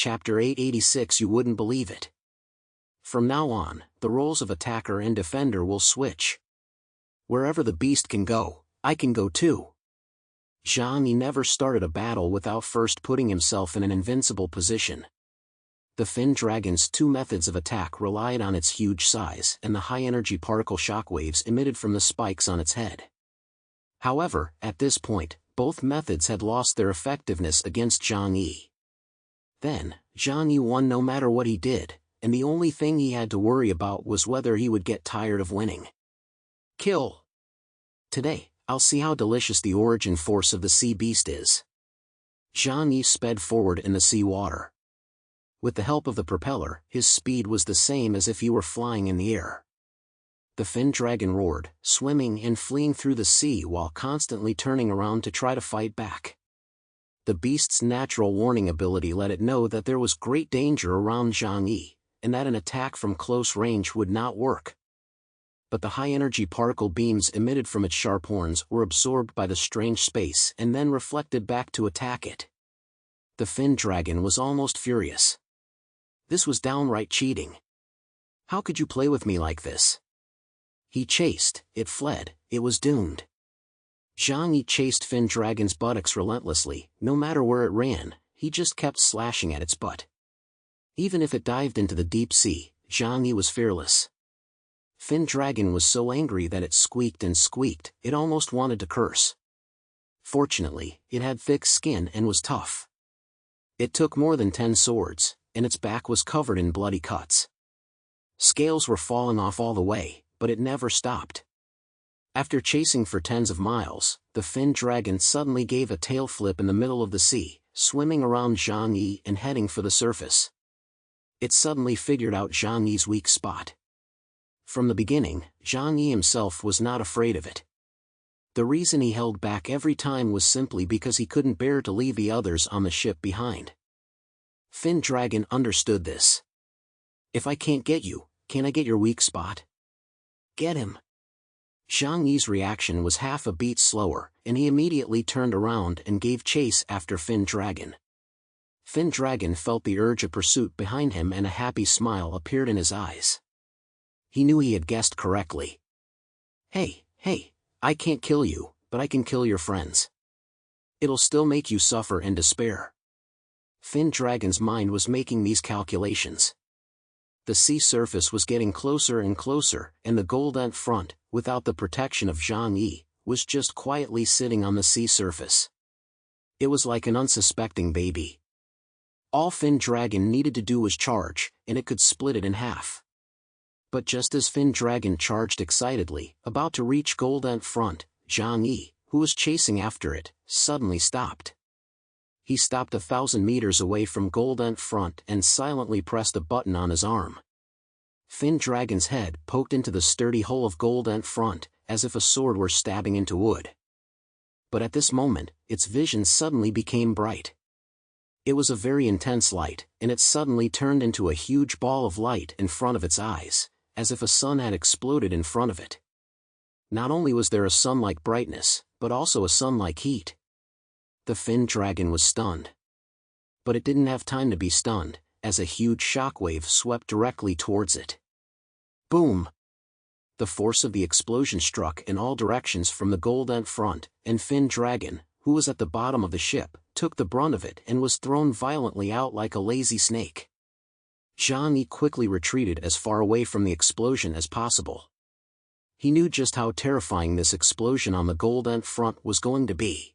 Chapter 886. You wouldn't believe it. From now on, the roles of attacker and defender will switch. Wherever the beast can go, I can go too. Zhang never started a battle without first putting himself in an invincible position. The Fin Dragon's two methods of attack relied on its huge size and the high-energy particle shockwaves emitted from the spikes on its head. However, at this point, both methods had lost their effectiveness against Zhang Yi. Then, Zhang Yi won no matter what he did, and the only thing he had to worry about was whether he would get tired of winning. Kill! Today, I'll see how delicious the origin force of the sea beast is. Zhang Yi sped forward in the sea water. With the help of the propeller, his speed was the same as if he were flying in the air. The Fin Dragon roared, swimming and fleeing through the sea while constantly turning around to try to fight back. The beast's natural warning ability let it know that there was great danger around Zhang Yi, and that an attack from close range would not work. But the high-energy particle beams emitted from its sharp horns were absorbed by the strange space and then reflected back to attack it. The Fin Dragon was almost furious. This was downright cheating. How could you play with me like this? He chased, it fled, it was doomed. Zhang Yi chased Fin Dragon's buttocks relentlessly. No matter where it ran, he just kept slashing at its butt. Even if it dived into the deep sea, Zhang Yi was fearless. Fin Dragon was so angry that it squeaked and squeaked, it almost wanted to curse. Fortunately, it had thick skin and was tough. It took more than 10 swords, and its back was covered in bloody cuts. Scales were falling off all the way, but it never stopped. After chasing for tens of miles, the Fin Dragon suddenly gave a tail flip in the middle of the sea, swimming around Zhang Yi and heading for the surface. It suddenly figured out Zhang Yi's weak spot. From the beginning, Zhang Yi himself was not afraid of it. The reason he held back every time was simply because he couldn't bear to leave the others on the ship behind. Fin Dragon understood this. If I can't get you, can I get your weak spot? Get him! Zhang Yi's reaction was half a beat slower, and he immediately turned around and gave chase after Fin Dragon. Fin Dragon felt the urge of pursuit behind him and a happy smile appeared in his eyes. He knew he had guessed correctly. Hey, I can't kill you, but I can kill your friends. It'll still make you suffer and despair. Fin Dragon's mind was making these calculations. The sea surface was getting closer and closer, and the Golden Front, without the protection of Zhang Yi, was just quietly sitting on the sea surface. It was like an unsuspecting baby. All Fin Dragon needed to do was charge, and it could split it in half. But just as Fin Dragon charged excitedly, about to reach Golden Front, Zhang Yi, who was chasing after it, suddenly stopped. He stopped 1,000 meters away from Golden Front and silently pressed a button on his arm. Fin Dragon's head poked into the sturdy hull of Golden Front, as if a sword were stabbing into wood. But at this moment, its vision suddenly became bright. It was a very intense light, and it suddenly turned into a huge ball of light in front of its eyes, as if a sun had exploded in front of it. Not only was there a sun-like brightness, but also a sun-like heat. The Fin Dragon was stunned. But it didn't have time to be stunned, as a huge shockwave swept directly towards it. Boom! The force of the explosion struck in all directions from the Golden Front, and Fin Dragon, who was at the bottom of the ship, took the brunt of it and was thrown violently out like a lazy snake. Zhang Yi quickly retreated as far away from the explosion as possible. He knew just how terrifying this explosion on the Golden Front was going to be.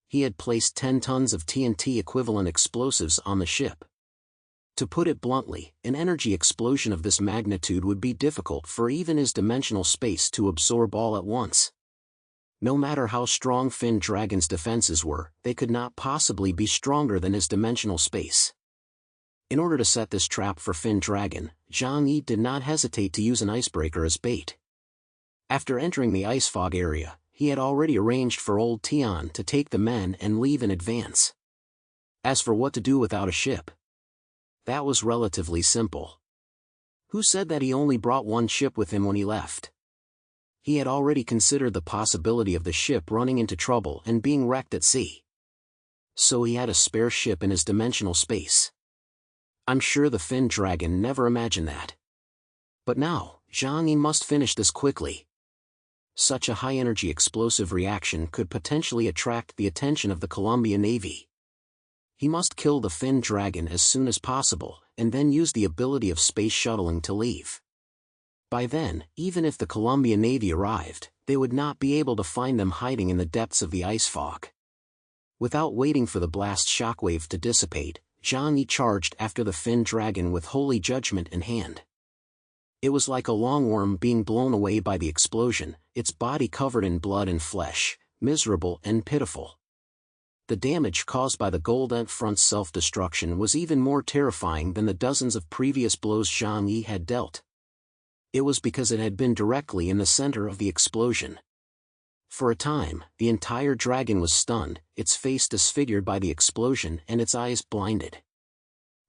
He had placed 10 tons of TNT equivalent explosives on the ship. To put it bluntly, an energy explosion of this magnitude would be difficult for even his dimensional space to absorb all at once. No matter how strong Fin Dragon's defenses were, they could not possibly be stronger than his dimensional space. In order to set this trap for Fin Dragon, Zhang Yi did not hesitate to use an icebreaker as bait. After entering the ice fog area, he had already arranged for old Tian to take the men and leave in advance. As for what to do without a ship, that was relatively simple. Who said that he only brought one ship with him when he left? He had already considered the possibility of the ship running into trouble and being wrecked at sea. So he had a spare ship in his dimensional space. I'm sure the Fin Dragon never imagined that. But now, Zhang Yi must finish this quickly. Such a high-energy explosive reaction could potentially attract the attention of the Columbia Navy. He must kill the Fin Dragon as soon as possible, and then use the ability of space shuttling to leave. By then, even if the Columbia Navy arrived, they would not be able to find them hiding in the depths of the ice fog. Without waiting for the blast shockwave to dissipate, Zhang Yi charged after the Fin Dragon with holy judgment in hand. It was like a longworm being blown away by the explosion, its body covered in blood and flesh, miserable and pitiful. The damage caused by the Golden Front's self-destruction was even more terrifying than the dozens of previous blows Zhang Yi had dealt. It was because it had been directly in the center of the explosion. For a time, the entire dragon was stunned, its face disfigured by the explosion and its eyes blinded.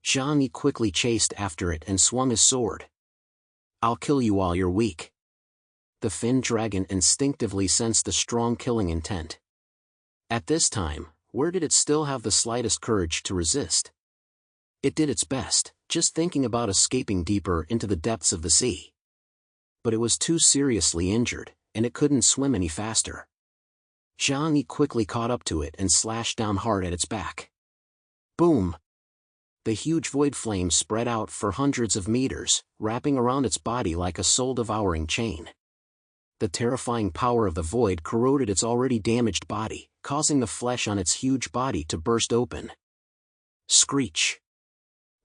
Zhang Yi quickly chased after it and swung his sword. "I'll kill you while you're weak." The Fin Dragon instinctively sensed the strong killing intent. At this time, where did it still have the slightest courage to resist? It did its best, just thinking about escaping deeper into the depths of the sea. But it was too seriously injured, and it couldn't swim any faster. Zhang Yi quickly caught up to it and slashed down hard at its back. Boom! The huge void flame spread out for hundreds of meters, wrapping around its body like a soul-devouring chain. The terrifying power of the void corroded its already damaged body, causing the flesh on its huge body to burst open. Screech!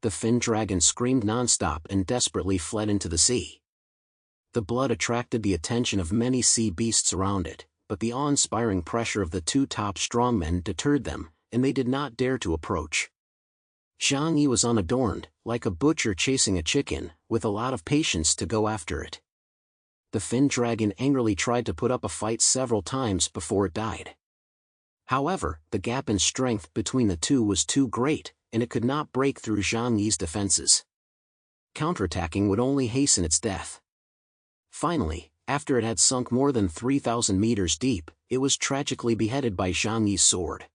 The Fin Dragon screamed non-stop and desperately fled into the sea. The blood attracted the attention of many sea beasts around it, but the awe-inspiring pressure of the two top strongmen deterred them, and they did not dare to approach. Zhang Yi was unadorned, like a butcher chasing a chicken, with a lot of patience to go after it. The Fin Dragon angrily tried to put up a fight several times before it died. However, the gap in strength between the two was too great, and it could not break through Zhang Yi's defenses. Counterattacking would only hasten its death. Finally, after it had sunk more than 3,000 meters deep, it was tragically beheaded by Zhang Yi's sword.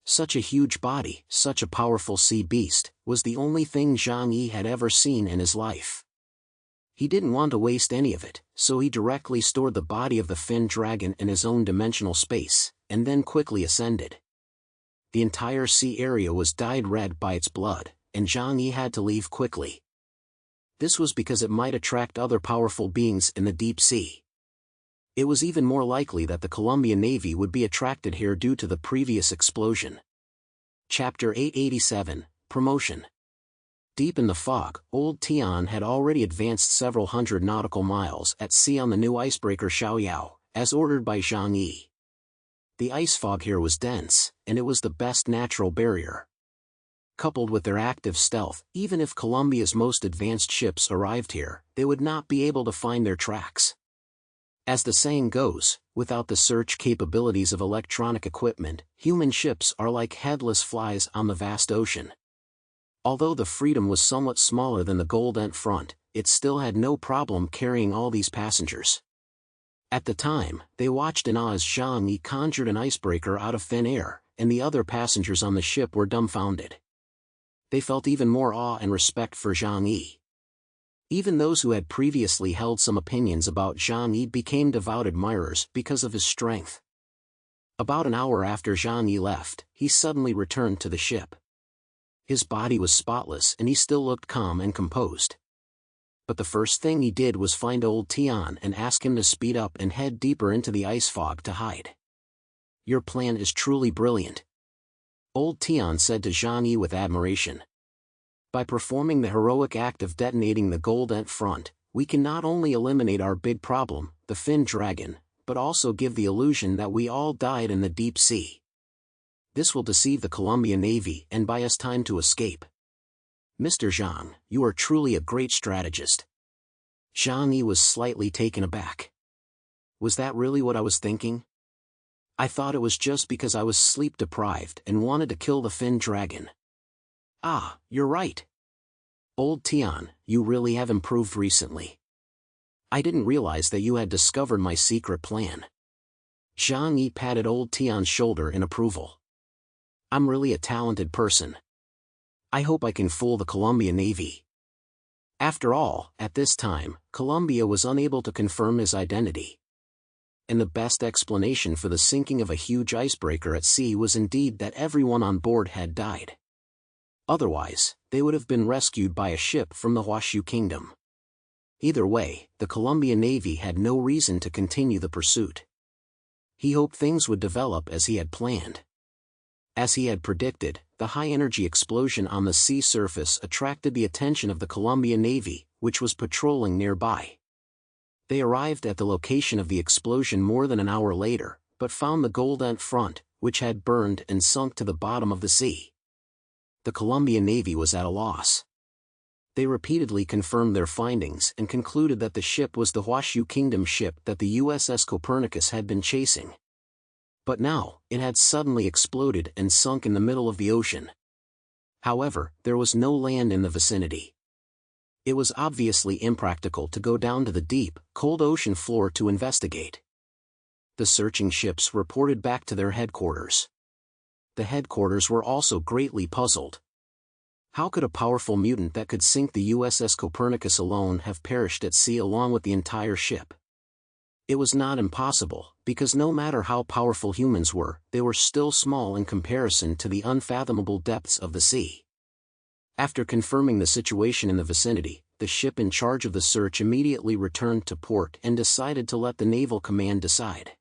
Such a huge body, such a powerful sea beast, was the only thing Zhang Yi had ever seen in his life. He didn't want to waste any of it, so he directly stored the body of the Fin Dragon in his own dimensional space, and then quickly ascended. The entire sea area was dyed red by its blood, and Zhang Yi had to leave quickly. This was because it might attract other powerful beings in the deep sea. It was even more likely that the Columbia Navy would be attracted here due to the previous explosion. Chapter 887, Promotion. Deep in the fog, Old Tian had already advanced several hundred nautical miles at sea on the new icebreaker Xiaoyao, as ordered by Zhang Yi. The ice fog here was dense, and it was the best natural barrier. Coupled with their active stealth, even if Columbia's most advanced ships arrived here, they would not be able to find their tracks. As the saying goes, without the search capabilities of electronic equipment, human ships are like headless flies on the vast ocean. Although the Freedom was somewhat smaller than the Golden Front, it still had no problem carrying all these passengers. At the time, they watched in awe as Zhang Yi conjured an icebreaker out of thin air, and the other passengers on the ship were dumbfounded. They felt even more awe and respect for Zhang Yi. Even those who had previously held some opinions about Zhang Yi became devout admirers because of his strength. About an hour after Zhang Yi left, he suddenly returned to the ship. His body was spotless and he still looked calm and composed. But the first thing he did was find Old Tian and ask him to speed up and head deeper into the ice fog to hide. "Your plan is truly brilliant," Old Tian said to Zhang Yi with admiration. "By performing the heroic act of detonating the Golden Front, we can not only eliminate our big problem, the Fin Dragon, but also give the illusion that we all died in the deep sea. This will deceive the Columbia Navy and buy us time to escape. Mr. Zhang, you are truly a great strategist." Zhang Yi was slightly taken aback. Was that really what I was thinking? I thought it was just because I was sleep-deprived and wanted to kill the Fin Dragon. Ah, you're right. Old Tian, you really have improved recently. I didn't realize that you had discovered my secret plan. Zhang Yi patted Old Tian's shoulder in approval. I'm really a talented person. I hope I can fool the Columbia Navy. After all, at this time, Columbia was unable to confirm his identity. And the best explanation for the sinking of a huge icebreaker at sea was indeed that everyone on board had died. Otherwise, they would have been rescued by a ship from the Hwashu Kingdom. Either way, the Columbia Navy had no reason to continue the pursuit. He hoped things would develop as he had planned. As he had predicted, the high-energy explosion on the sea surface attracted the attention of the Columbia Navy, which was patrolling nearby. They arrived at the location of the explosion more than an hour later, but found the Goldent front, which had burned and sunk to the bottom of the sea. The Columbia Navy was at a loss. They repeatedly confirmed their findings and concluded that the ship was the Hwashu Kingdom ship that the USS Copernicus had been chasing. But now, it had suddenly exploded and sunk in the middle of the ocean. However, there was no land in the vicinity. It was obviously impractical to go down to the deep, cold ocean floor to investigate. The searching ships reported back to their headquarters. The headquarters were also greatly puzzled. How could a powerful mutant that could sink the USS Copernicus alone have perished at sea along with the entire ship? It was not impossible, because no matter how powerful humans were, they were still small in comparison to the unfathomable depths of the sea. After confirming the situation in the vicinity, the ship in charge of the search immediately returned to port and decided to let the Naval Command decide.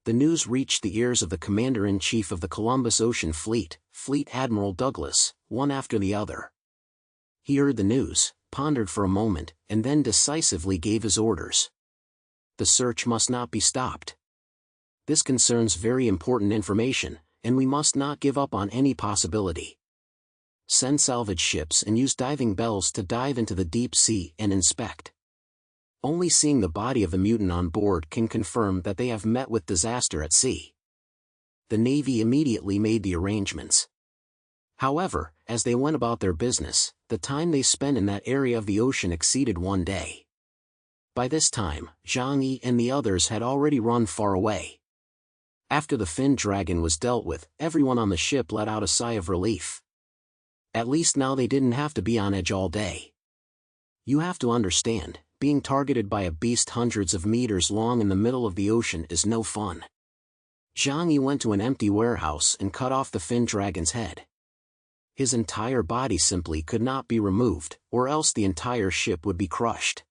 The news reached the ears of the Commander-in-Chief of the Columbus Ocean Fleet, Fleet Admiral Douglas, one after the other. He heard the news, pondered for a moment, and then decisively gave his orders. The search must not be stopped. This concerns very important information, and we must not give up on any possibility. Send salvage ships and use diving bells to dive into the deep sea and inspect. Only seeing the body of the mutant on board can confirm that they have met with disaster at sea. The Navy immediately made the arrangements. However, as they went about their business, the time they spent in that area of the ocean exceeded 1 day. By this time, Zhang Yi and the others had already run far away. After the fin dragon was dealt with, everyone on the ship let out a sigh of relief. At least now they didn't have to be on edge all day. You have to understand, being targeted by a beast hundreds of meters long in the middle of the ocean is no fun. Zhang Yi went to an empty warehouse and cut off the fin dragon's head. His entire body simply could not be removed, or else the entire ship would be crushed.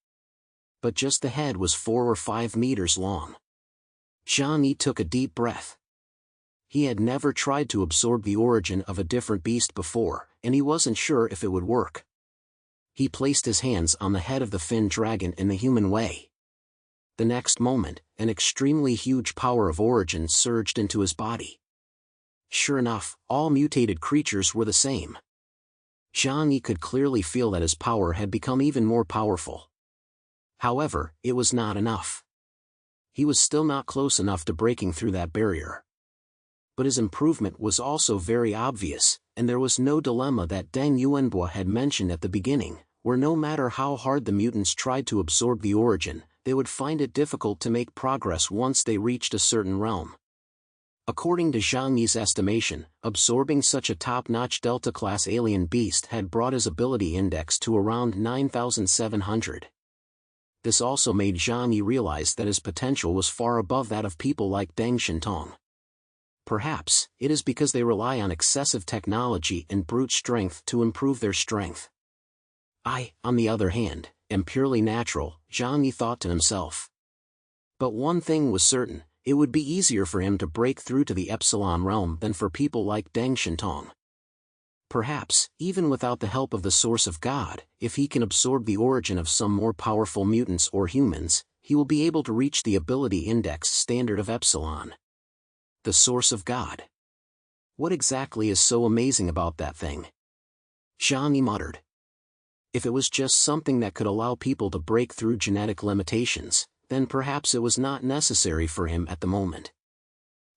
But just the head was 4 or 5 meters long. Zhang Yi took a deep breath. He had never tried to absorb the origin of a different beast before, and he wasn't sure if it would work. He placed his hands on the head of the fin dragon in the human way. The next moment, an extremely huge power of origin surged into his body. Sure enough, all mutated creatures were the same. Zhang Yi could clearly feel that his power had become even more powerful. However, it was not enough. He was still not close enough to breaking through that barrier. But his improvement was also very obvious, and there was no dilemma that Deng Yuanbo had mentioned at the beginning, where no matter how hard the mutants tried to absorb the origin, they would find it difficult to make progress once they reached a certain realm. According to Zhang Yi's estimation, absorbing such a top-notch Delta-class alien beast had brought his ability index to around 9,700. This also made Zhang Yi realize that his potential was far above that of people like Deng Shintong. Perhaps, it is because they rely on excessive technology and brute strength to improve their strength. I, on the other hand, am purely natural, Zhang Yi thought to himself. But one thing was certain, it would be easier for him to break through to the Epsilon realm than for people like Deng Shintong. Perhaps, even without the help of the Source of God, if he can absorb the origin of some more powerful mutants or humans, he will be able to reach the ability index standard of Epsilon. The Source of God. What exactly is so amazing about that thing? Zhang Yi muttered. If it was just something that could allow people to break through genetic limitations, then perhaps it was not necessary for him at the moment.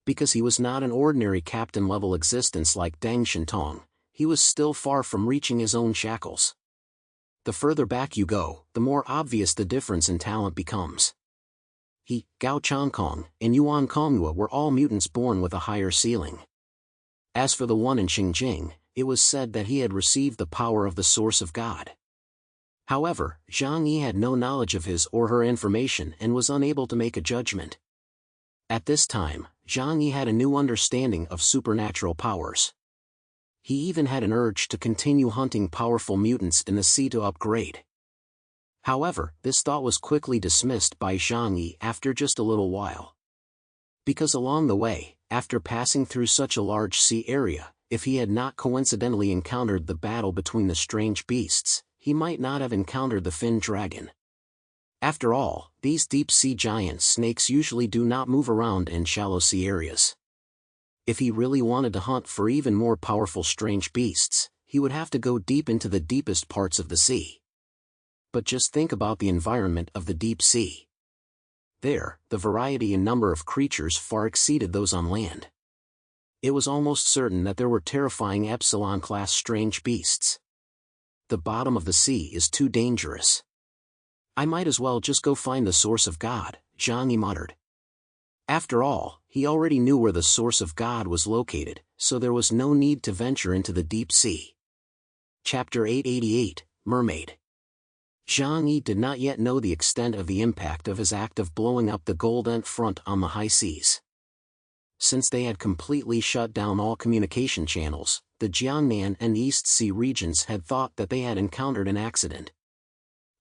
Because he was not an ordinary captain-level existence like Deng Shintong, he was still far from reaching his own shackles. The further back you go, the more obvious the difference in talent becomes. He, Gao Changkong, and Yuan Konghua were all mutants born with a higher ceiling. As for the one in Xinjiang, it was said that he had received the power of the source of God. However, Zhang Yi had no knowledge of his or her information and was unable to make a judgment. At this time, Zhang Yi had a new understanding of supernatural powers. He even had an urge to continue hunting powerful mutants in the sea to upgrade. However, this thought was quickly dismissed by Zhang Yi after just a little while. Because along the way, after passing through such a large sea area, if he had not coincidentally encountered the battle between the strange beasts, he might not have encountered the fin dragon. After all, these deep-sea giant snakes usually do not move around in shallow sea areas. If he really wanted to hunt for even more powerful strange beasts, he would have to go deep into the deepest parts of the sea. But just think about the environment of the deep sea. There, the variety and number of creatures far exceeded those on land. It was almost certain that there were terrifying Epsilon-class strange beasts. The bottom of the sea is too dangerous. I might as well just go find the source of God, Zhang Yi muttered. After all, he already knew where the source of God was located, so there was no need to venture into the deep sea. Chapter 888, Mermaid. Zhang Yi did not yet know the extent of the impact of his act of blowing up the Gold Ant front on the high seas. Since they had completely shut down all communication channels, the Jiangnan and East Sea regions had thought that they had encountered an accident.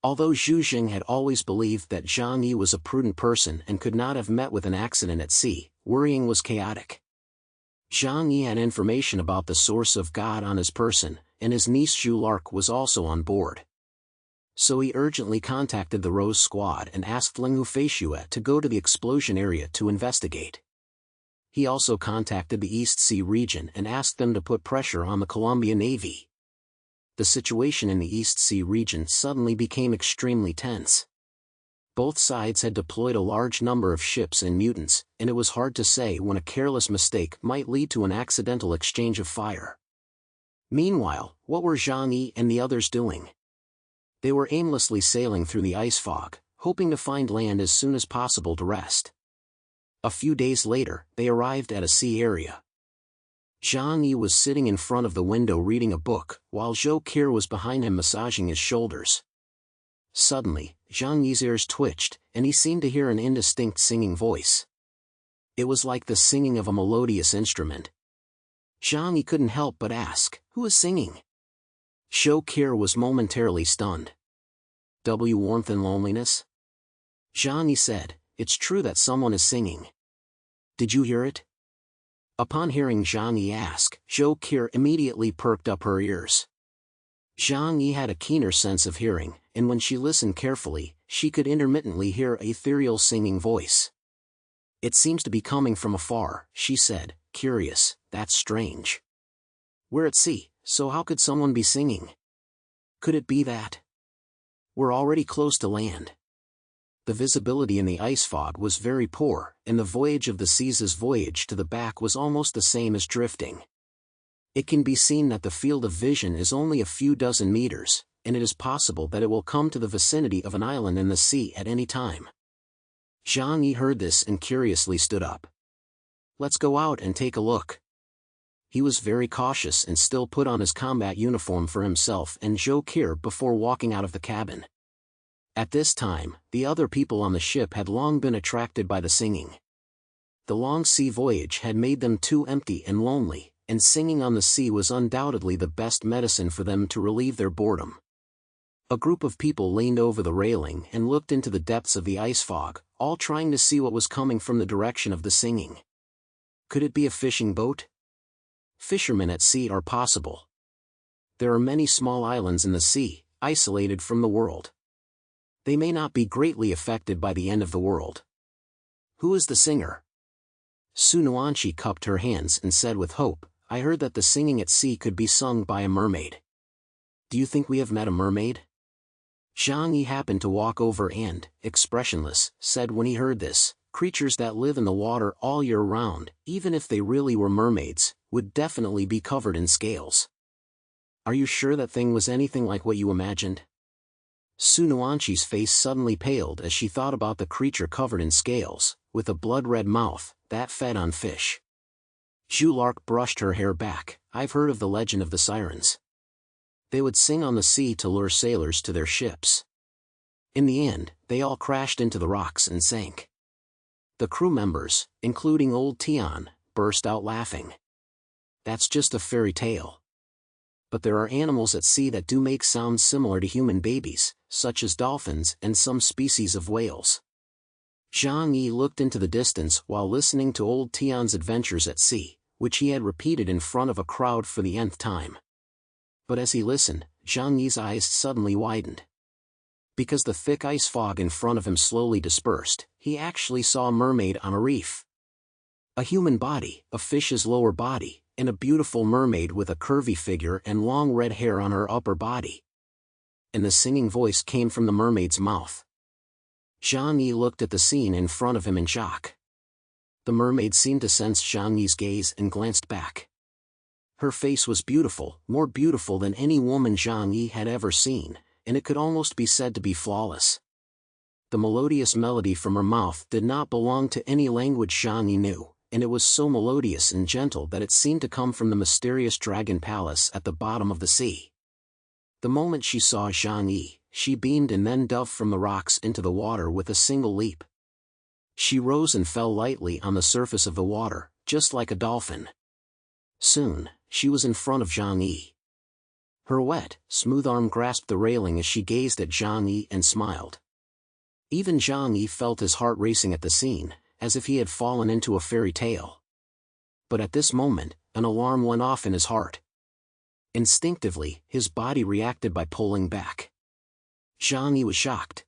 Although Zhu Jing had always believed that Zhang Yi was a prudent person and could not have met with an accident at sea, worrying was chaotic. Zhang Yi had information about the source of God on his person, and his niece Zhu Lark was also on board. So he urgently contacted the Rose Squad and asked Ling Hufaixue to go to the explosion area to investigate. He also contacted the East Sea region and asked them to put pressure on the Columbia Navy. The situation in the East Sea region suddenly became extremely tense. Both sides had deployed a large number of ships and mutants, and it was hard to say when a careless mistake might lead to an accidental exchange of fire. Meanwhile, what were Zhang Yi and the others doing? They were aimlessly sailing through the ice fog, hoping to find land as soon as possible to rest. A few days later, they arrived at a sea area. Zhang Yi was sitting in front of the window reading a book, while Zhou Qi was behind him massaging his shoulders. Suddenly, Zhang Yi's ears twitched, and he seemed to hear an indistinct singing voice. It was like the singing of a melodious instrument. Zhang Yi couldn't help but ask, "Who is singing?" Zhou Qi was momentarily stunned. Warmth and loneliness? Zhang Yi said, "It's true that someone is singing. Did you hear it?" Upon hearing Zhang Yi ask, Zhou Qi immediately perked up her ears. Zhang Yi had a keener sense of hearing, and when she listened carefully, she could intermittently hear an ethereal singing voice. "It seems to be coming from afar," she said, curious. "That's strange. We're at sea, so how could someone be singing? Could it be that we're already close to land?" The visibility in the ice fog was very poor, and the voyage of the sea's voyage to the back was almost the same as drifting. It can be seen that the field of vision is only a few dozen meters, and it is possible that it will come to the vicinity of an island in the sea at any time. Zhang Yi heard this and curiously stood up. "Let's go out and take a look." He was very cautious and still put on his combat uniform for himself and Zhou Qi before walking out of the cabin. At this time, the other people on the ship had long been attracted by the singing. The long sea voyage had made them too empty and lonely, and singing on the sea was undoubtedly the best medicine for them to relieve their boredom. A group of people leaned over the railing and looked into the depths of the ice fog, all trying to see what was coming from the direction of the singing. Could it be a fishing boat? Fishermen at sea are possible. There are many small islands in the sea, isolated from the world. They may not be greatly affected by the end of the world. Who is the singer? Su Nuanqi cupped her hands and said with hope, "I heard that the singing at sea could be sung by a mermaid. Do you think we have met a mermaid?" Zhang Yi happened to walk over and, expressionless, said when he heard this, "Creatures that live in the water all year round, even if they really were mermaids, would definitely be covered in scales. Are you sure that thing was anything like what you imagined?" Su Nuanqi's face suddenly paled as she thought about the creature covered in scales, with a blood-red mouth, that fed on fish. Zhu Lark brushed her hair back. I've heard of the legend of the Sirens. They would sing on the sea to lure sailors to their ships. In the end, they all crashed into the rocks and sank. The crew members, including old Tian, burst out laughing. That's just a fairy tale. But there are animals at sea that do make sounds similar to human babies, such as dolphins and some species of whales. Zhang Yi looked into the distance while listening to old Tian's adventures at sea, which he had repeated in front of a crowd for the nth time. But as he listened, Zhang Yi's eyes suddenly widened. Because the thick ice fog in front of him slowly dispersed, he actually saw a mermaid on a reef. A human body, a fish's lower body, and a beautiful mermaid with a curvy figure and long red hair on her upper body. And the singing voice came from the mermaid's mouth. Zhang Yi looked at the scene in front of him in shock. The mermaid seemed to sense Zhang Yi's gaze and glanced back. Her face was beautiful, more beautiful than any woman Zhang Yi had ever seen, and it could almost be said to be flawless. The melodious melody from her mouth did not belong to any language Zhang Yi knew, and it was so melodious and gentle that it seemed to come from the mysterious dragon palace at the bottom of the sea. The moment she saw Zhang Yi, she beamed and then dove from the rocks into the water with a single leap. She rose and fell lightly on the surface of the water, just like a dolphin. Soon, she was in front of Zhang Yi. Her wet, smooth arm grasped the railing as she gazed at Zhang Yi and smiled. Even Zhang Yi felt his heart racing at the scene, as if he had fallen into a fairy tale. But at this moment, an alarm went off in his heart. Instinctively, his body reacted by pulling back. Zhang Yi was shocked.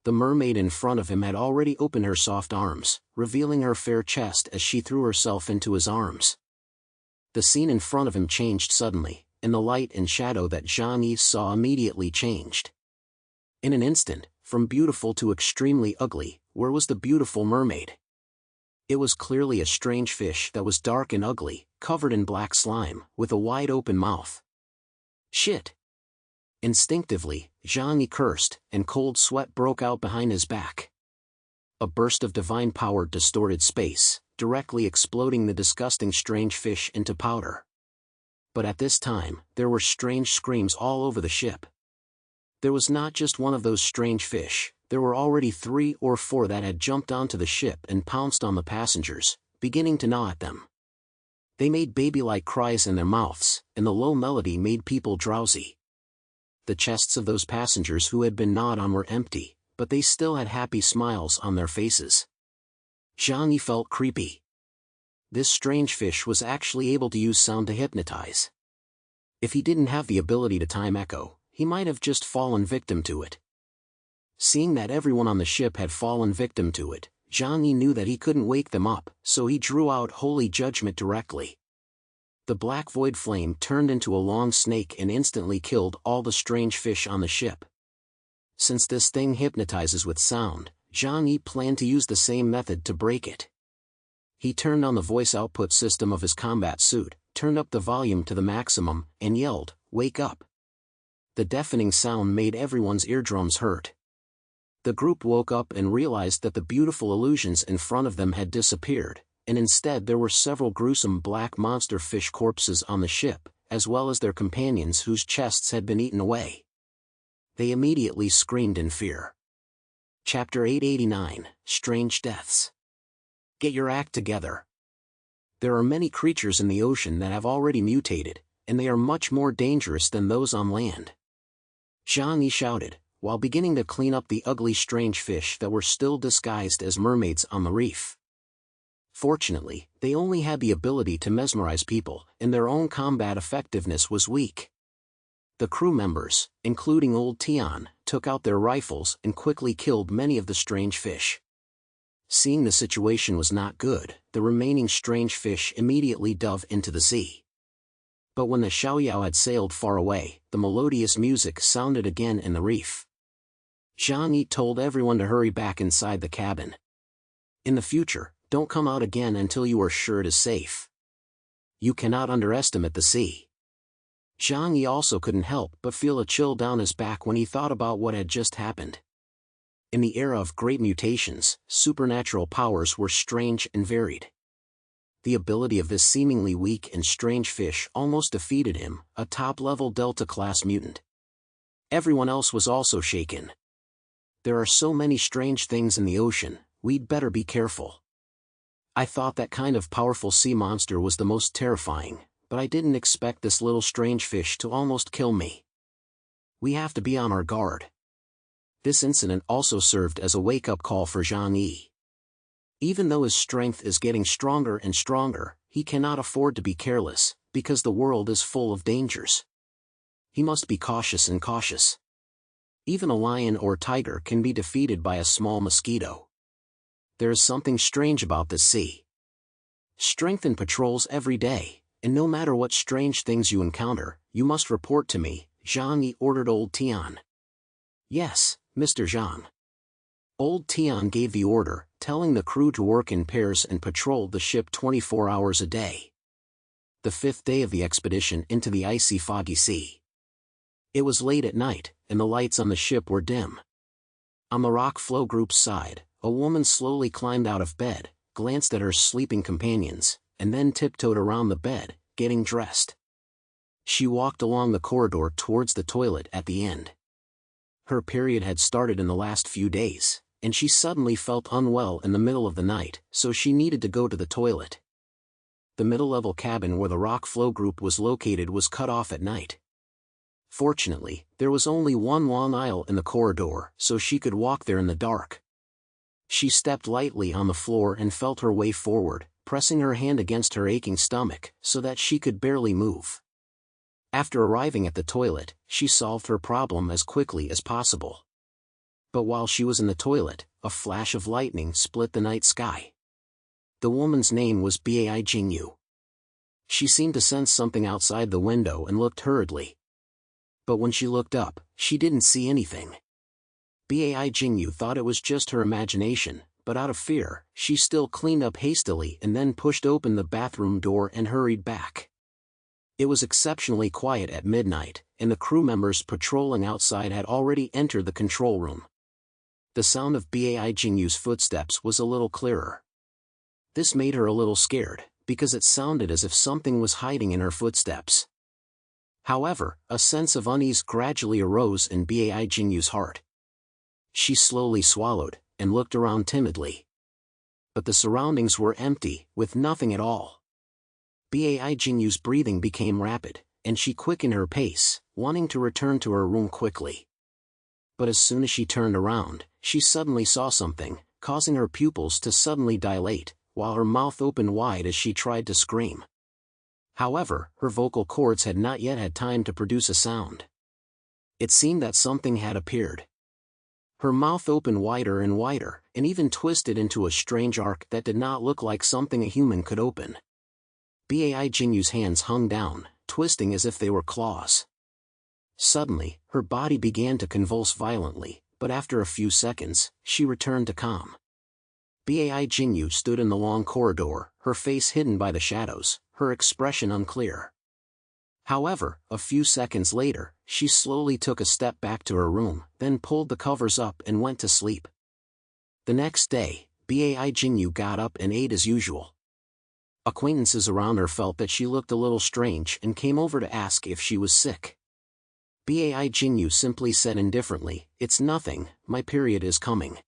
The mermaid in front of him had already opened her soft arms, revealing her fair chest as she threw herself into his arms. The scene in front of him changed suddenly, and the light and shadow that Zhang Yi saw immediately changed. In an instant, from beautiful to extremely ugly, where was the beautiful mermaid? It was clearly a strange fish that was dark and ugly, covered in black slime, with a wide open mouth. Shit! Instinctively, Zhang Yi cursed, and cold sweat broke out behind his back. A burst of divine power distorted space, directly exploding the disgusting strange fish into powder. But at this time, there were strange screams all over the ship. There was not just one of those strange fish, there were already 3 or 4 that had jumped onto the ship and pounced on the passengers, beginning to gnaw at them. They made baby-like cries in their mouths, and the low melody made people drowsy. The chests of those passengers who had been gnawed on were empty, but they still had happy smiles on their faces. Zhang Yi felt creepy. This strange fish was actually able to use sound to hypnotize. If he didn't have the ability to time echo, he might have just fallen victim to it. Seeing that everyone on the ship had fallen victim to it, Zhang Yi knew that he couldn't wake them up, so he drew out Holy Judgment directly. The black void flame turned into a long snake and instantly killed all the strange fish on the ship. Since this thing hypnotizes with sound, Zhang Yi planned to use the same method to break it. He turned on the voice output system of his combat suit, turned up the volume to the maximum, and yelled, "Wake up!" The deafening sound made everyone's eardrums hurt. The group woke up and realized that the beautiful illusions in front of them had disappeared, and instead there were several gruesome black monster fish corpses on the ship, as well as their companions whose chests had been eaten away. They immediately screamed in fear. Chapter 889, Strange Deaths. Get your act together. There are many creatures in the ocean that have already mutated, and they are much more dangerous than those on land. Zhang Yi shouted, while beginning to clean up the ugly strange fish that were still disguised as mermaids on the reef. Fortunately, they only had the ability to mesmerize people, and their own combat effectiveness was weak. The crew members, including old Tian, took out their rifles and quickly killed many of the strange fish. Seeing the situation was not good, the remaining strange fish immediately dove into the sea. But when the Xiaoyao had sailed far away, the melodious music sounded again in the reef. Zhang Yi told everyone to hurry back inside the cabin. In the future, don't come out again until you are sure it is safe. You cannot underestimate the sea. Zhang Yi also couldn't help but feel a chill down his back when he thought about what had just happened. In the era of great mutations, supernatural powers were strange and varied. the ability of this seemingly weak and strange fish almost defeated him, a top-level Delta-class mutant. Everyone else was also shaken. There are so many strange things in the ocean, we'd better be careful. I thought that kind of powerful sea monster was the most terrifying, but I didn't expect this little strange fish to almost kill me. We have to be on our guard. This incident also served as a wake-up call for Zhang-Yi. Even though his strength is getting stronger and stronger, he cannot afford to be careless, because the world is full of dangers. He must be cautious and cautious. Even a lion or tiger can be defeated by a small mosquito. There is something strange about this sea. Strengthen patrols every day, and no matter what strange things you encounter, you must report to me, Zhang-Yi ordered Old Tian. Yes, Mr. Zhang. Old Tian gave the order, telling the crew to work in pairs and patrol the ship 24 hours a day. The 5th day of the expedition into the icy foggy sea. It was late at night, and the lights on the ship were dim. On the rock flow group's side, a woman slowly climbed out of bed, glanced at her sleeping companions, and then tiptoed around the bed, getting dressed. She walked along the corridor towards the toilet at the end. Her period had started in the last few days, and she suddenly felt unwell in the middle of the night, so she needed to go to the toilet. The middle-level cabin where the rock flow group was located was cut off at night. Fortunately, there was only one long aisle in the corridor, so she could walk there in the dark. She stepped lightly on the floor and felt her way forward, pressing her hand against her aching stomach, so that she could barely move. After arriving at the toilet, she solved her problem as quickly as possible. But while she was in the toilet, a flash of lightning split the night sky. The woman's name was Bai Jingyu. She seemed to sense something outside the window and looked hurriedly. But when she looked up, she didn't see anything. Bai Jingyu thought it was just her imagination, but out of fear, she still cleaned up hastily and then pushed open the bathroom door and hurried back. It was exceptionally quiet at midnight, and the crew members patrolling outside had already entered the control room. The sound of Bai Jingyu's footsteps was a little clearer. This made her a little scared, because it sounded as if something was hiding in her footsteps. However, a sense of unease gradually arose in Bai Jingyu's heart. She slowly swallowed, and looked around timidly. But the surroundings were empty, with nothing at all. Bai Jingyu's breathing became rapid, and she quickened her pace, wanting to return to her room quickly. But as soon as she turned around, she suddenly saw something, causing her pupils to suddenly dilate, while her mouth opened wide as she tried to scream. However, her vocal cords had not yet had time to produce a sound. It seemed that something had appeared. Her mouth opened wider and wider, and even twisted into a strange arc that did not look like something a human could open. Bai Jingyu's hands hung down, twisting as if they were claws. Suddenly, her body began to convulse violently, but after a few seconds, she returned to calm. Bai Jingyu stood in the long corridor, her face hidden by the shadows, her expression unclear. However, a few seconds later, she slowly took a step back to her room, then pulled the covers up and went to sleep. The next day, Bai Jingyu got up and ate as usual. Acquaintances around her felt that she looked a little strange and came over to ask if she was sick. Bai Jingyu simply said indifferently, "It's nothing, my period is coming."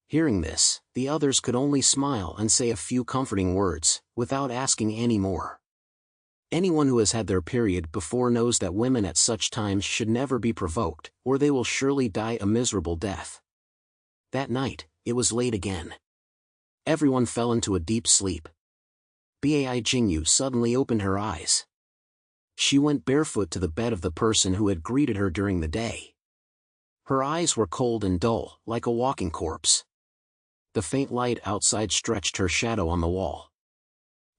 Hearing this, the others could only smile and say a few comforting words, without asking any more. Anyone who has had their period before knows that women at such times should never be provoked, or they will surely die a miserable death. That night, it was late again. Everyone fell into a deep sleep. Bai Jingyu suddenly opened her eyes. She went barefoot to the bed of the person who had greeted her during the day. Her eyes were cold and dull, like a walking corpse. The faint light outside stretched her shadow on the wall.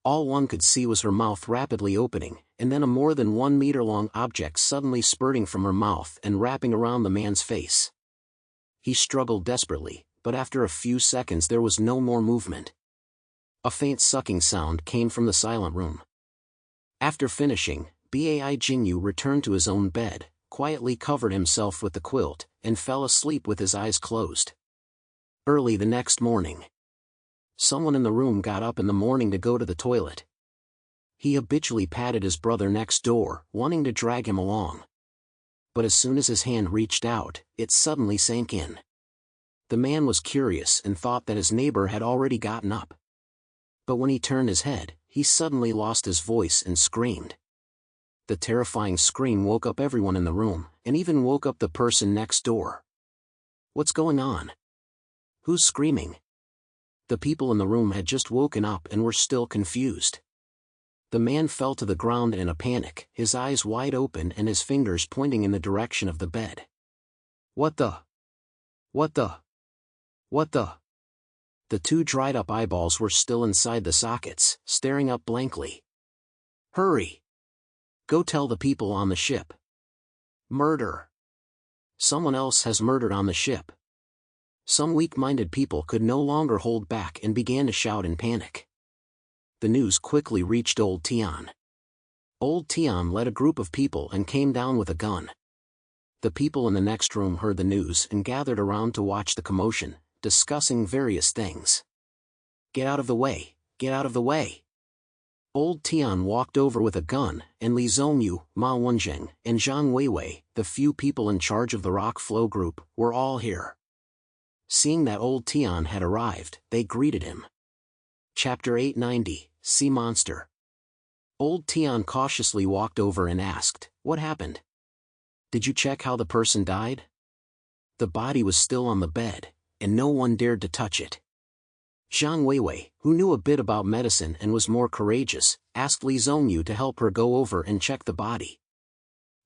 All one could see was her mouth rapidly opening, and then a more than 1 meter long object suddenly spurting from her mouth and wrapping around the man's face. He struggled desperately, but after a few seconds there was no more movement. A faint sucking sound came from the silent room. After finishing, Bai Jingyu returned to his own bed, quietly covered himself with the quilt, and fell asleep with his eyes closed. Early the next morning, Someone in the room got up in the morning to go to the toilet. He habitually patted his brother next door, wanting to drag him along. But as soon as his hand reached out, it suddenly sank in. The man was curious and thought that his neighbor had already gotten up. But when he turned his head, he suddenly lost his voice and screamed. The terrifying scream woke up everyone in the room, and even woke up the person next door. What's going on? Who's screaming? The people in the room had just woken up and were still confused. The man fell to the ground in a panic, his eyes wide open and his fingers pointing in the direction of the bed. What the? What the? What the? The two dried-up eyeballs were still inside the sockets, staring up blankly. Hurry! Go tell the people on the ship. Murder! Someone else has murdered on the ship. Some weak-minded people could no longer hold back and began to shout in panic. The news quickly reached Old Tian. Old Tian led a group of people and came down with a gun. The people in the next room heard the news and gathered around to watch the commotion, discussing various things. Get out of the way, get out of the way. Old Tian walked over with a gun, and Li Zhongyu, Ma Wenjing, and Zhang Weiwei, the few people in charge of the rock flow group, were all here. Seeing that Old Tian had arrived, they greeted him. Chapter 890, Sea Monster. Old Tian cautiously walked over and asked, "What happened? Did you check how the person died?" The body was still on the bed, and no one dared to touch it. Zhang Weiwei, who knew a bit about medicine and was more courageous, asked Li Zhongyu to help her go over and check the body.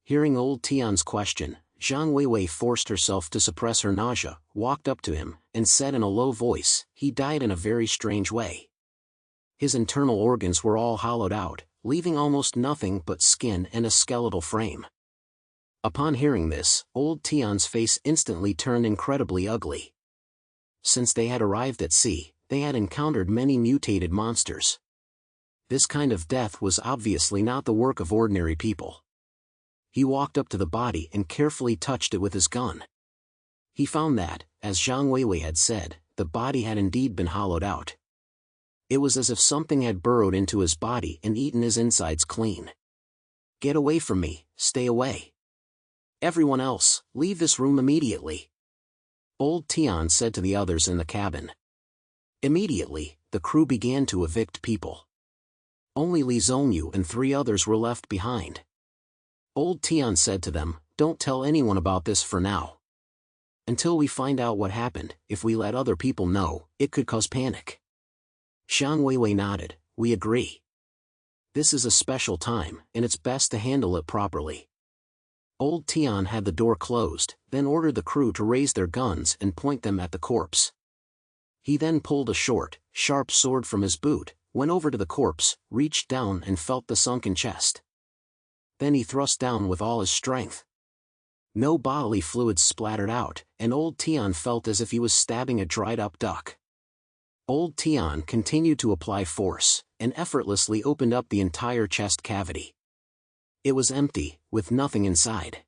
Hearing Old Tian's question, Zhang Weiwei forced herself to suppress her nausea, walked up to him, and said in a low voice, "He died in a very strange way. His internal organs were all hollowed out, leaving almost nothing but skin and a skeletal frame." Upon hearing this, Old Tian's face instantly turned incredibly ugly. Since they had arrived at sea, they had encountered many mutated monsters. This kind of death was obviously not the work of ordinary people. He walked up to the body and carefully touched it with his gun. He found that, as Zhang Weiwei had said, the body had indeed been hollowed out. It was as if something had burrowed into his body and eaten his insides clean. "Get away from me, stay away. Everyone else, leave this room immediately," Old Tian said to the others in the cabin. Immediately, the crew began to evict people. Only Li Zhongyu and 3 others were left behind. Old Tian said to them, "Don't tell anyone about this for now. Until we find out what happened, if we let other people know, it could cause panic." Zhang Weiwei nodded, "We agree. This is a special time, and it's best to handle it properly." Old Tian had the door closed, then ordered the crew to raise their guns and point them at the corpse. He then pulled a short, sharp sword from his boot, went over to the corpse, reached down and felt the sunken chest. Then he thrust down with all his strength. No bodily fluids splattered out, and Old Tian felt as if he was stabbing a dried-up duck. Old Tian continued to apply force, and effortlessly opened up the entire chest cavity. It was empty, with nothing inside.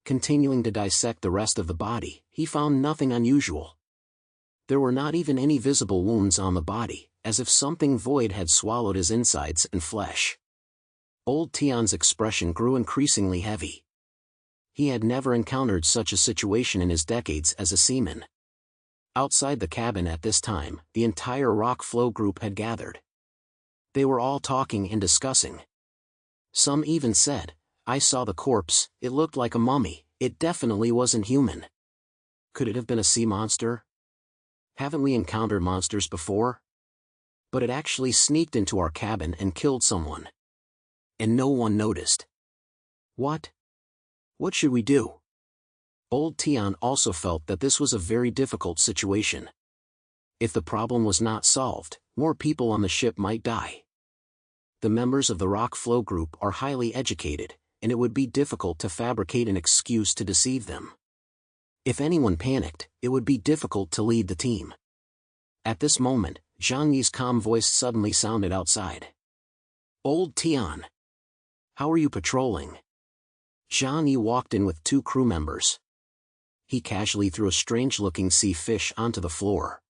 Continuing to dissect the rest of the body, he found nothing unusual. There were not even any visible wounds on the body, as if something void had swallowed his insides and flesh. Old Tian's expression grew increasingly heavy. He had never encountered such a situation in his decades as a seaman. Outside the cabin at this time, the entire rock flow group had gathered. They were all talking and discussing. Some even said, "I saw the corpse, it looked like a mummy, it definitely wasn't human. Could it have been a sea monster? Haven't we encountered monsters before? But it actually sneaked into our cabin and killed someone. And no one noticed. What? What should we do?" Old Tian also felt that this was a very difficult situation. If the problem was not solved, more people on the ship might die. The members of the rock flow group are highly educated, and it would be difficult to fabricate an excuse to deceive them. If anyone panicked, it would be difficult to lead the team. At this moment, Zhang Yi's calm voice suddenly sounded outside. "Old Tian. How are you patrolling?" Zhang Yi walked in with 2 crew members. He casually threw a strange-looking sea fish onto the floor.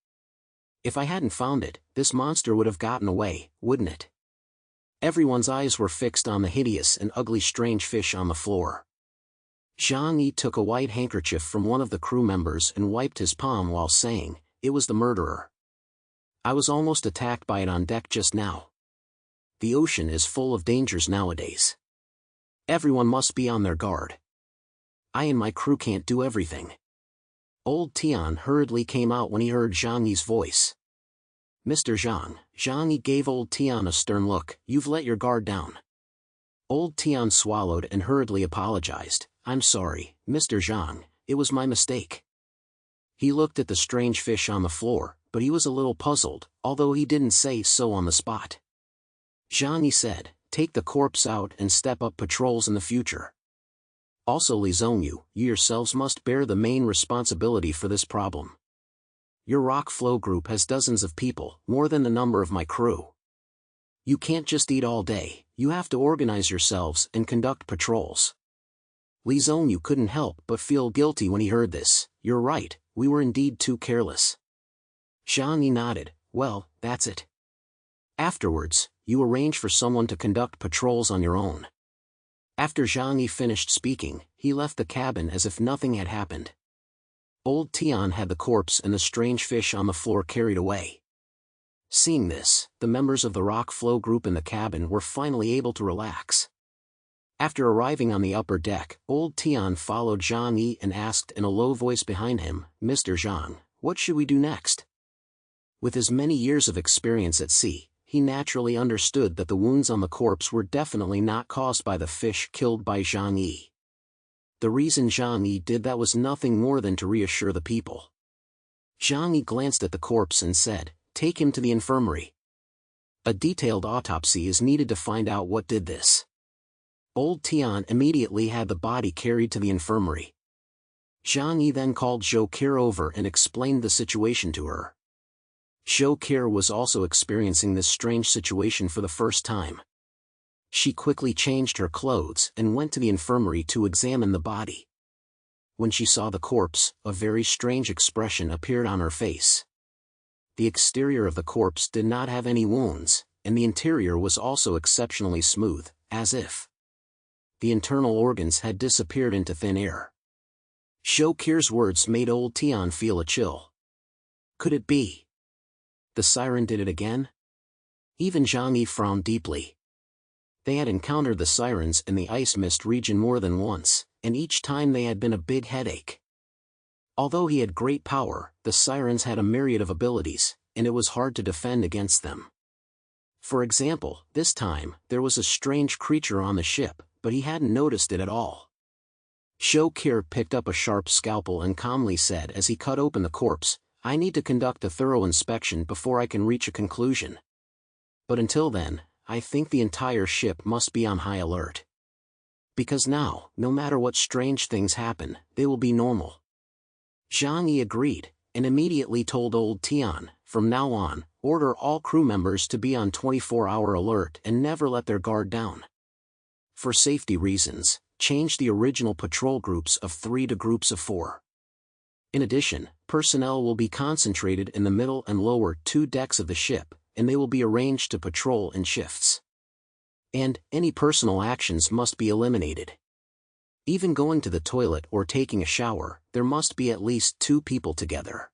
If I hadn't found it, this monster would have gotten away, wouldn't it? Everyone's eyes were fixed on the hideous and ugly strange fish on the floor. Zhang Yi took a white handkerchief from one of the crew members and wiped his palm while saying, "It was the murderer. I was almost attacked by it on deck just now. The ocean is full of dangers nowadays. Everyone must be on their guard. I and my crew can't do everything." Old Tian hurriedly came out when he heard Zhang Yi's voice. "Mr. Zhang," Zhang Yi gave Old Tian a stern look, "you've let your guard down." Old Tian swallowed and hurriedly apologized. "I'm sorry, Mr. Zhang, it was my mistake." He looked at the strange fish on the floor, but he was a little puzzled, although he didn't say so on the spot. Zhang Yi said, "Take the corpse out and step up patrols in the future. Also Li Zhongyu, you yourselves must bear the main responsibility for this problem. Your rock flow group has dozens of people, more than the number of my crew. You can't just eat all day, you have to organize yourselves and conduct patrols." Li Zhongyu couldn't help but feel guilty when he heard this. "You're right, we were indeed too careless." Zhang Yi nodded. "Well, that's it. Afterwards, you arrange for someone to conduct patrols on your own." After Zhang Yi finished speaking, he left the cabin as if nothing had happened. Old Tian had the corpse and the strange fish on the floor carried away. Seeing this, the members of the rock flow group in the cabin were finally able to relax. After arriving on the upper deck, Old Tian followed Zhang Yi and asked in a low voice behind him, "Mr. Zhang, what should we do next?" With his many years of experience at sea, he naturally understood that the wounds on the corpse were definitely not caused by the fish killed by Zhang Yi. The reason Zhang Yi did that was nothing more than to reassure the people. Zhang Yi glanced at the corpse and said, "Take him to the infirmary. A detailed autopsy is needed to find out what did this." Old Tian immediately had the body carried to the infirmary. Zhang Yi then called Zhou Kir over and explained the situation to her. Zhou Kir was also experiencing this strange situation for the first time. She quickly changed her clothes and went to the infirmary to examine the body. When she saw the corpse, a very strange expression appeared on her face. The exterior of the corpse did not have any wounds, and the interior was also exceptionally smooth, as if the internal organs had disappeared into thin air. Zhou Kir's words made Old Tian feel a chill. Could it be the Siren did it again? Even Zhang Yi frowned deeply. They had encountered the Sirens in the ice mist region more than once, and each time they had been a big headache. Although he had great power, the Sirens had a myriad of abilities, and it was hard to defend against them. For example, this time, there was a strange creature on the ship, but he hadn't noticed it at all. Zhou Kir picked up a sharp scalpel and calmly said as he cut open the corpse, "I need to conduct a thorough inspection before I can reach a conclusion. But until then, I think the entire ship must be on high alert. Because now, no matter what strange things happen, they will be normal." Zhang Yi agreed, and immediately told Old Tian, "From now on, order all crew members to be on 24-hour alert and never let their guard down. For safety reasons, change the original patrol groups of 3 to groups of 4. In addition, personnel will be concentrated in the middle and lower 2 decks of the ship, and they will be arranged to patrol in shifts. And, any personal actions must be eliminated. Even going to the toilet or taking a shower, there must be at least 2 people together.